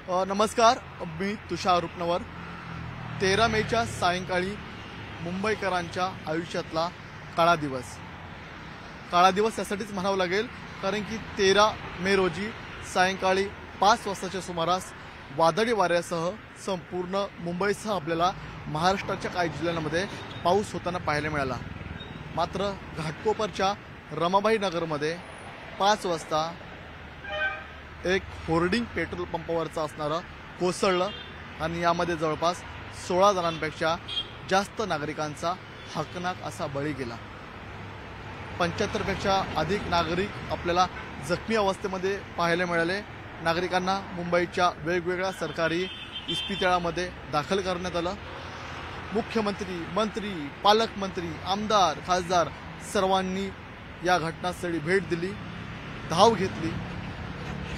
नमस्कार, मी तुषार रुपनवर। 13 मेच्या सायंकाळी मुंबईकरांच्या आयुष्यातला काळा दिवस यासाठीच म्हणावं लागेल, कारण की 13 मे रोजी सायंकाळी 5 वाजताच्या सुमारास वादळी वाऱ्यासह संपूर्ण मुंबईसह आपल्याला महाराष्ट्राच्या काही जिल्ह्यांमध्ये पाऊस होताना पाहायला मिळाला। मात्र घाटकोपरच्या रमाबाई नगरमध्ये 5 वाजता एक होर्डिंग पेट्रोल पंपावरचं असणारं कोसळलं आणि यामध्ये जवळपास 16 जणांपेक्षा जास्त नागरिकांचा हकनाक असा बळी गेला। 75 पेक्षा अधिक नागरिक आपल्याला जखमी अवस्थेमध्ये पाहायला मिळाले। नागरिकांना मुंबईच्या वेगवेगळ्या सरकारी इस्पितळामध्ये दाखल करण्यात आलं। मुख्यमंत्री, मंत्री, पालकमंत्री, आमदार, खासदार सर्वांनी या घटनास्थळी भेट दिली, धाव घेतली,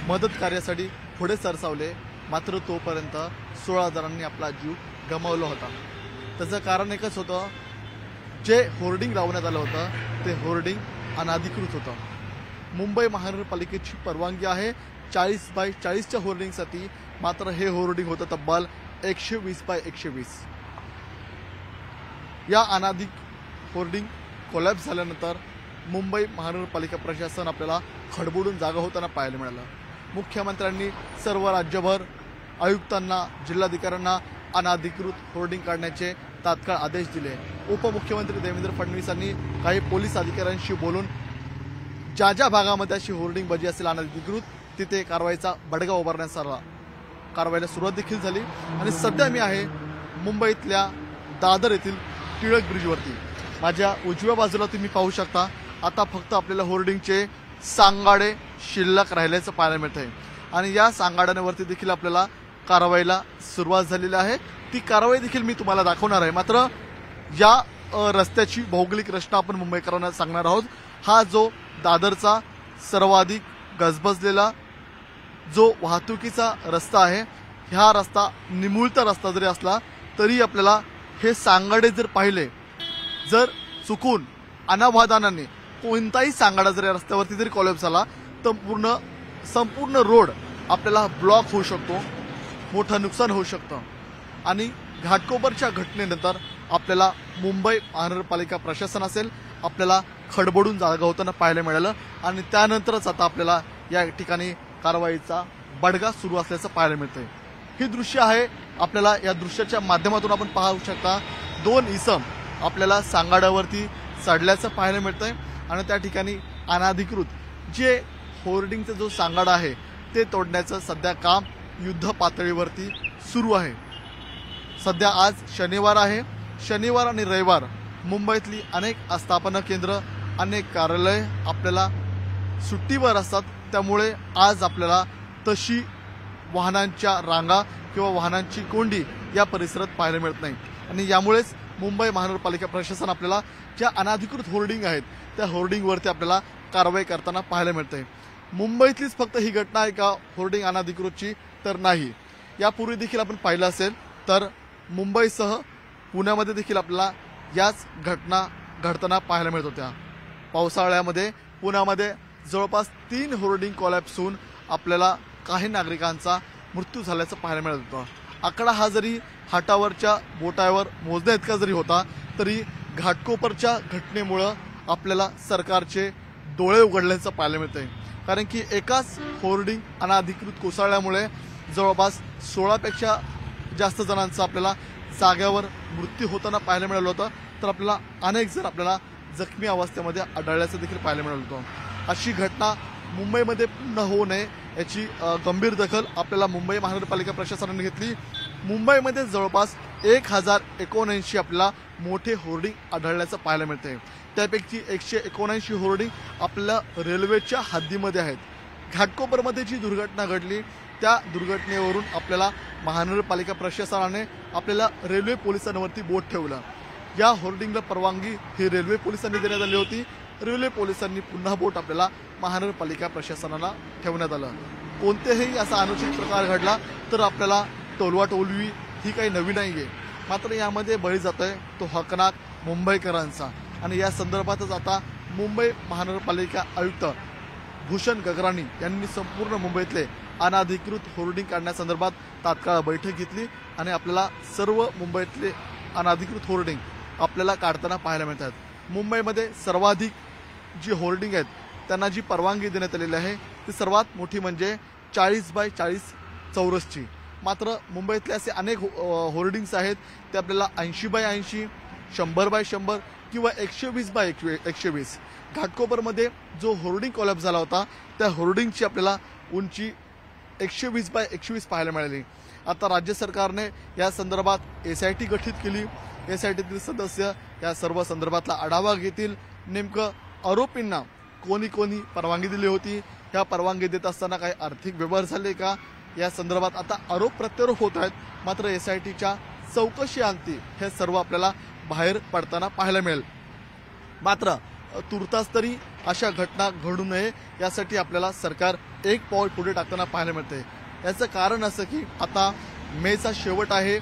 मदत कार्यासाठी पुढे सरसावले। मात्र तोपर्यंत 16 जणांनी आपला जीव गमावला होता। त्याचं कारण एकच होतं, जे होर्डिंग लावण्यात आलं होतं ते होर्डिंग अनधिकृत होतं। मुंबई महानगरपालिकेची परवानगी आहे 40x40च्या होर्डिंगसाठी, मात्र हे होर्डिंग होतं तब्बल 120x120। या अनधिकृत होर्डिंग कोलॅप्स झाल्यानंतर मुंबई महानगरपालिका प्रशासन आपल्याला खडबडून जागा होताना पाहायला मिळालं। मुख्यमंत्र्यांनी सर्व राज्यभर आयुक्तांना, जिल्हाधिकाऱ्यांना अनधिकृत होर्डिंग काढण्याचे तात्काळ आदेश दिले। उपमुख्यमंत्री देवेंद्र फडणवीसांनी काही पोलीस अधिकाऱ्यांशी बोलून ज्या भागामध्ये अशी होर्डिंग बजी असेल अनधिकृत, तिथे कारवाईचा बडगा उभारण्यास आला। कारवाईला सुरुवात देखील झाली आणि सध्या मी आहे मुंबईतल्या दादर येथील टिळक ब्रिजवरती। माझ्या उजव्या बाजूला तुम्ही पाहू शकता, आता फक्त आपल्याला होर्डिंगचे सांगाडे शिल्लक राहिल्याचं पाहायला मिळत आहे आणि या सांगाड्यांवरती देखील आपल्याला कारवाईला सुरुवात झालेली आहे। ती कारवाई देखील मी तुम्हाला दाखवणार आहे। मात्र या रस्त्याची भौगोलिक रचना आपण मुंबईकरांना सांगणार आहोत। हा जो दादरचा सर्वाधिक गजबजलेला जो वाहतुकीचा रस्ता आहे, हा रस्ता निमुळता रस्ता जरी असला तरी आपल्याला हे सांगाडे जर पाहिले, जर चुकून अनावधानाने कोणताही सांगाडा जर या रस्त्यावरती जरी कोलॅप्स झाला तर संपूर्ण रोड आपल्याला ब्लॉक होऊ शकतो, मोठं नुकसान होऊ शकतं। आणि घाटकोपरच्या घटनेनंतर आपल्याला मुंबई महानगरपालिका प्रशासन असेल आपल्याला खडबडून जागा होताना पाहायला मिळालं आणि त्यानंतरच आता आपल्याला या ठिकाणी कारवाईचा बडगा सुरू असल्याचं पाहायला मिळतंय। ही दृश्य आहे, आपल्याला या दृश्याच्या माध्यमातून आपण पाहू शकता 2 इसम आपल्याला सांगाड्यावरती चढल्याचं पाहायला मिळतंय आणि त्या ठिकाणी अनधिकृत जे होर्डिंगचा जो सांगाडा आहे ते तोडण्याचं सध्या काम युद्ध पातळीवरती सुरू आहे। सध्या आज शनिवार आहे। शनिवार आणि रविवार मुंबईतली अनेक आस्थापना केंद्र, अनेक कार्यालय आपल्याला सुट्टीवर असतात, त्यामुळे आज आपल्याला तशी वाहनांच्या रांगा किंवा वाहनांची कोंडी या परिसरात पाहायला मिळत नाही आणि यामुळेच मुंबई महानगरपालिका प्रशासन आपल्याला ज्या अनधिकृत होर्डिंग आहेत त्या होर्डिंगवरती आपल्याला कारवाई करताना पाहायला मिळते। मुंबईतलीच फक्त ही घटना आहे का होर्डिंग अनधिकृतची? तर नाही, यापूर्वी देखील आपण पाहिलं असेल तर मुंबईसह पुण्यामध्ये देखील आपल्याला याच घटना घडताना पाहायला मिळत होत्या। पावसाळ्यामध्ये पुण्यामध्ये जवळपास 3 होर्डिंग कोलॅप्स होऊन आपल्याला काही नागरिकांचा मृत्यू झाल्याचं पाहायला मिळत होतं। आकडा हा जरी हातावरच्या बोटावर मोजण्या इतका जरी होता तरी घाटकोपरच्या घटनेमुळं आपल्याला सरकारचे डोळे उघडल्याचं पाहायला मिळतंय, कारण की एकाच होर्डिंग अनधिकृत कोसळल्यामुळे जवळपास 16 पेक्षा जास्त जणांचा आपल्याला जाग्यावर मृत्यू होताना पाहायला मिळालं होतं, तर आपल्याला अनेक जण आपल्याला जखमी अवस्थेमध्ये आढळल्याचं देखील पाहायला मिळालं होतं। अशी घटना मुंबईमध्ये पुन्हा होऊ नये याची गंभीर दखल आपल्याला मुंबई महानगरपालिका प्रशासनाने घेतली। मुंबईमध्ये जवळपास 1079 आपल्याला मोठे होर्डिंग आढळल्याचं पाहायला मिळते। त्यापैकी 179 होर्डिंग आपल्या रेल्वेच्या हद्दीमध्ये आहेत। घाटकोपरमध्ये जी दुर्घटना घडली त्या दुर्घटनेवरून आपल्याला महानगरपालिका प्रशासनाने आपल्याला रेल्वे पोलिसांवरती बोट ठेवलं। या होर्डिंगला परवानगी ही रेल्वे पोलिसांनी देण्यात आली होती। रेल्वे पोलिसांनी पुन्हा बोट आपल्याला महानगरपालिका प्रशासनाला ठेवण्यात आलं। कोणतेही असा अनुचित प्रकार घडला तर आपल्याला टोलवाटोलवी ही काही नवी नाहीये, मात्र यामध्ये बळी जातोय तो हकनाक मुंबईकरांचा आणि या संदर्भातच आता मुंबई महानगरपालिका आयुक्त भूषण गगराणी यांनी संपूर्ण मुंबईतले अनाधिकृत होर्डिंग काढण्यासंदर्भात तात्काळ बैठक घेतली आणि आपल्याला सर्व मुंबईतले अनाधिकृत होर्डिंग आपल्याला काढताना पाहायला मिळतात. मुंबईमध्ये सर्वाधिक जी होर्डिंग आहेत त्यांना जी परवानगी देण्यात आलेली आहे ती सर्वात मोठी म्हणजे 40 बाय 40 चौरसची. मात्र मुंबईतले असे अनेक होर्डिंग्स आहेत ते आपल्याला 80 बाय 80, 100 बाय 100 किंवा 120 बाय 120. घाटकोपरमध्ये जो होर्डिंग कोलॅप्स झाला होता त्या होर्डिंगची आपल्याला उंची 120 बाय 120 पाहायला मिळाली. आता राज्य सरकारने या संदर्भात SIT गठीत केली. SITतील सदस्य या सर्व संदर्भातला आढावा घेतील. नेमकं आरोपींना कोणी कोणी परवानगी दिली होती, या परवानगी देत असताना काही आर्थिक व्यवहार झाले का, या संदर्भात आता आरोप प्रत्यारोप होत आहेत. मात्र SITच्या चौकशी अंती हे सर्व आपल्याला बाहेर पडताना पाहायला मिळेल. मात्र तुर्तास तरी अशा घटना घडू नये यासाठी आपल्याला सरकार एक पाऊल पुढे टाकताना पाहायला मिळते. याचं कारण असं की आता मेचा शेवट आहे,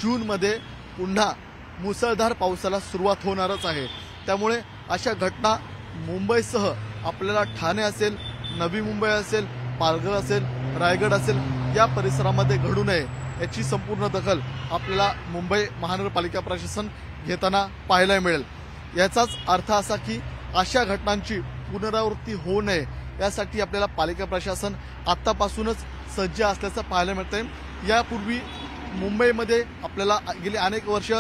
जूनमध्ये पुन्हा मुसळधार पावसाला सुरुवात होणारच आहे. त्यामुळे अशा घटना मुंबईसह आपल्याला ठाणे असेल, नवी मुंबई असेल, पालघर असेल, रायगड असेल या परिसरामध्ये घडू नये याची संपूर्ण दखल आपल्याला मुंबई महानगरपालिका प्रशासन घेताना पाहायला मिळेल. याचाच अर्थ असा की अशा घटनांची पुनरावृत्ती होऊ नये यासाठी आपल्याला पालिका प्रशासन आत्तापासूनच सज्ज असल्याचं पाहायला मिळतंय. यापूर्वी मुंबईमध्ये आपल्याला गेली अनेक वर्ष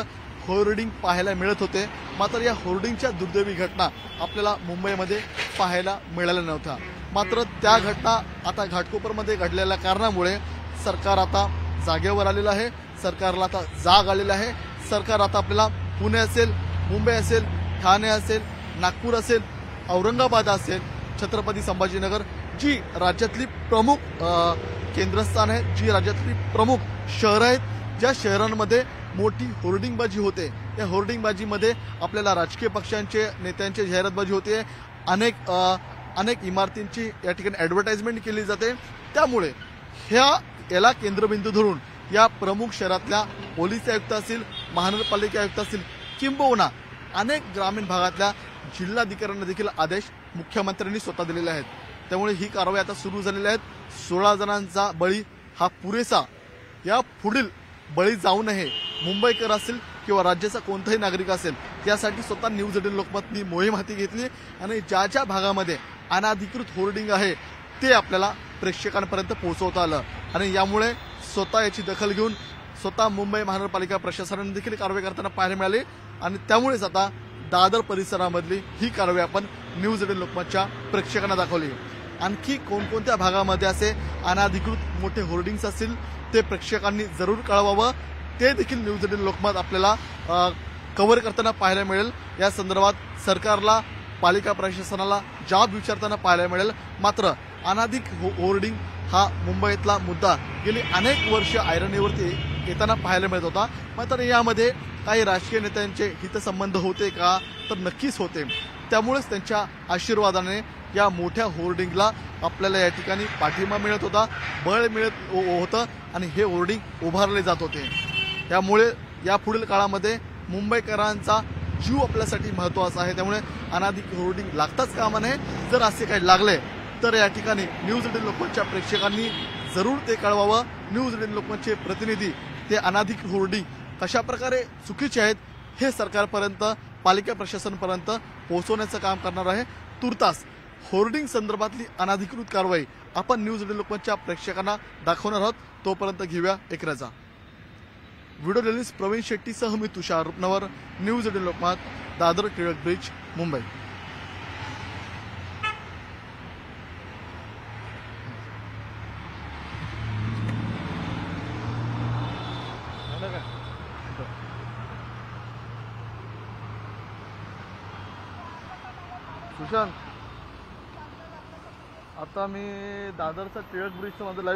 होर्डिंग पाहायला मिळत होते, मात्र या होर्डिंगच्या दुर्दैवी घटना आपल्याला मुंबईमध्ये पाहायला मिळाल्या नव्हत्या. मात्र त्या घटना आता घाटकोपरमध्ये घडलेल्या कारणामुळे सरकार आता जागेवर आलेलं आहे. सरकारला आता जाग आलेला आहे. सरकार आता आपल्याला पुणे असेल, मुंबई असेल, ठाणे असेल, नागपूर असेल, औरंगाबाद असेल, छत्रपती संभाजीनगर जी राज्यातली प्रमुख केंद्रस्थान आहे, जी राज्यातली प्रमुख शहरं आहेत, ज्या शहरांमध्ये मोठी होर्डिंगबाजी होते, या होर्डिंगबाजीमध्ये आपल्याला राजकीय पक्षांचे नेत्यांची जाहिरातबाजी होते, अनेक इमारतींची या ठिकाणी ॲडव्हर्टाइजमेंट केली जाते. त्यामुळे याला केंद्रबिंदू धरून या प्रमुख शहरातल्या पोलीस आयुक्त असतील, महानगरपालिका आयुक्त असतील, किंबहुना अनेक ग्रामीण भागातल्या जिल्हाधिकाऱ्यांना देखील आदेश मुख्यमंत्र्यांनी स्वतः दिलेले आहेत. त्यामुळे ही कारवाई आता सुरू झालेली आहे. 16 जणांचा बळी हा पुरेसा, या पुढील बळी जाऊ नये. मुंबईकर असेल किंवा राज्याचा कोणताही नागरिक असेल यासाठी स्वतः न्यूज 18 लोकमतनी मोहीम हाती घेतली आणि ज्या ज्या भागामध्ये अनाधिकृत होर्डिंग आहे ते आपल्याला प्रेक्षकांपर्यंत पोहोचवता आलं आणि यामुळे स्वतः याची दखल घेऊन स्वतः मुंबई महानगरपालिका प्रशासनाने देखील कारवाई करताना पाहायला मिळाली आणि त्यामुळेच आता दादर परिसरामधली ही कारवाई आपण न्यूज 18 लोकमतच्या प्रेक्षकांना दाखवली. आणखी कोणकोणत्या भागामध्ये असे अनाधिकृत मोठे होर्डिंग्स असतील ते प्रेक्षकांनी जरूर कळवावं. ते देखील न्यूज 18 लोकमत आपल्याला कव्हर करताना पाहायला मिळेल. या संदर्भात सरकारला, पालिका प्रशासनाला जाब विचारताना पाहायला मिळेल. मात्र अनाधिकृत होर्डिंग हा मुंबईतला मुद्दा गेली अनेक वर्ष ऐरणीवरती येताना पाहायला मिळत होता. मात्र यामध्ये काही राजकीय नेत्यांचे हितसंबंध होते का, तर नक्कीच होते. त्यामुळेच त्यांच्या आशीर्वादाने या मोठ्या होर्डिंगला आपल्याला या ठिकाणी पाठिंबा मिळत होता, बळ मिळत होतं आणि हे होर्डिंग उभारले जात होते. त्यामुळे यापुढील काळामध्ये मुंबईकरांचा जीव आपल्यासाठी महत्त्वाचा आहे. त्यामुळे अनाधिकृत होर्डिंग लागताच कामा नये. जर असे काही लागले तर या ठिकाणी न्यूज 18 लोकमतच्या प्रेक्षकांनी जरूर ते कळवावं. न्यूज 18 लोकमतचे प्रतिनिधी ते अनाधिकृत होर्डिंग कशा प्रकारे चुकीचे आहेत हे सरकारपर्यंत, पालिका प्रशासनापर्यंत पोहोचवण्याचं काम करणार आहे. तुर्तास होर्डिंग संदर्भातली अनाधिकृत कारवाई आपण न्यूज 18 लोकमतच्या प्रेक्षकांना दाखवणार आहोत. तोपर्यंत घेऊया एक रजा. व्हिडिओ जर्नलिस्ट प्रवीण शेट्टीसह मी तुषार रुपनवर, न्यूज 18 लोकमत, दादर टिळक ब्रिज, मुंबई. सुशांत, आता मी दादरचा टिळक ब्रिजचं माझं लाईव्ह